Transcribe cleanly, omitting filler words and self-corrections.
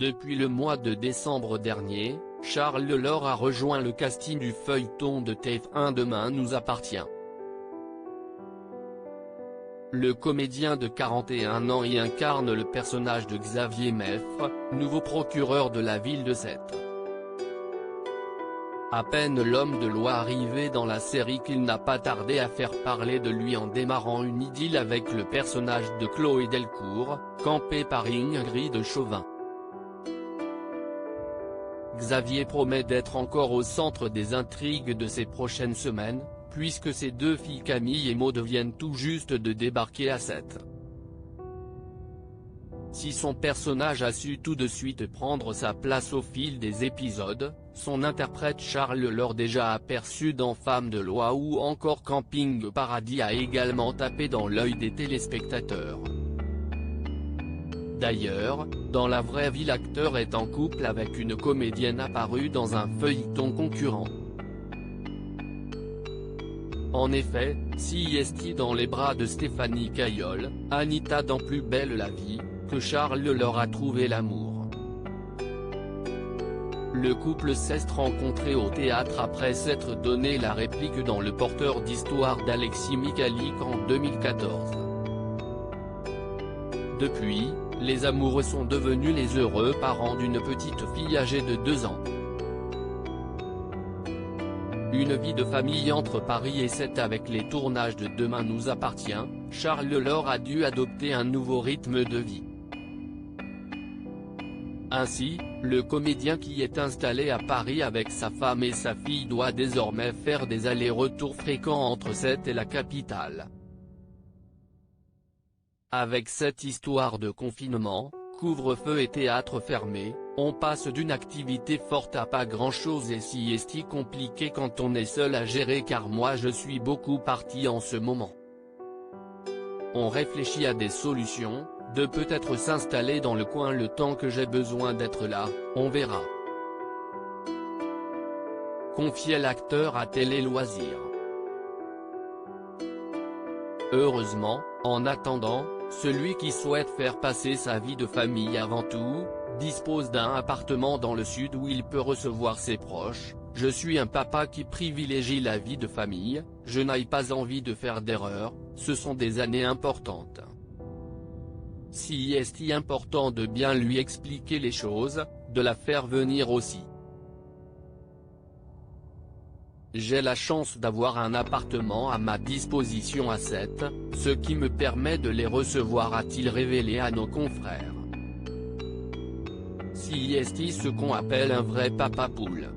Depuis le mois de décembre dernier, Charles Lelore a rejoint le casting du feuilleton de TF1 Demain nous appartient. Le comédien de 41 ans y incarne le personnage de Xavier Meffre, nouveau procureur de la ville de Sète. À peine l'homme de loi arrivé dans la série qu'il n'a pas tardé à faire parler de lui en démarrant une idylle avec le personnage de Chloé Delcourt, campé par Ingrid Chauvin. Xavier promet d'être encore au centre des intrigues de ces prochaines semaines, puisque ses deux filles Camille et Maud viennent tout juste de débarquer à Sète. Si son personnage a su tout de suite prendre sa place au fil des épisodes, son interprète Charles Lelore, déjà aperçu dans Femme de loi ou encore Camping Paradis, a également tapé dans l'œil des téléspectateurs. D'ailleurs, dans la vraie vie, l'acteur est en couple avec une comédienne apparue dans un feuilleton concurrent. En effet, s'y est dans les bras de Stéphanie Caillol, Anita dans Plus belle la vie, que Charles Lelore a trouvé l'amour. Le couple s'est rencontré au théâtre après s'être donné la réplique dans Le porteur d'histoire d'Alexis Michalik en 2014. Depuis, les amoureux sont devenus les heureux parents d'une petite fille âgée de 2 ans. Une vie de famille entre Paris et Sète avec les tournages de Demain nous appartient, Charles Lelore a dû adopter un nouveau rythme de vie. Ainsi, le comédien qui est installé à Paris avec sa femme et sa fille doit désormais faire des allers-retours fréquents entre Sète et la capitale. Avec cette histoire de confinement, couvre-feu et théâtre fermé, on passe d'une activité forte à pas grand-chose, et si est compliqué quand on est seul à gérer, car moi je suis beaucoup parti en ce moment. On réfléchit à des solutions, de peut-être s'installer dans le coin le temps que j'ai besoin d'être là, on verra. Confiait l'acteur à Télé Loisirs. Heureusement, en attendant, celui qui souhaite faire passer sa vie de famille avant tout, dispose d'un appartement dans le sud où il peut recevoir ses proches. Je suis un papa qui privilégie la vie de famille, je n'ai pas envie de faire d'erreur, ce sont des années importantes. Si est important de bien lui expliquer les choses, de la faire venir aussi. J'ai la chance d'avoir un appartement à ma disposition à Sète, ce qui me permet de les recevoir, a-t-il révélé à nos confrères. Si est ce qu'on appelle un vrai papa poule.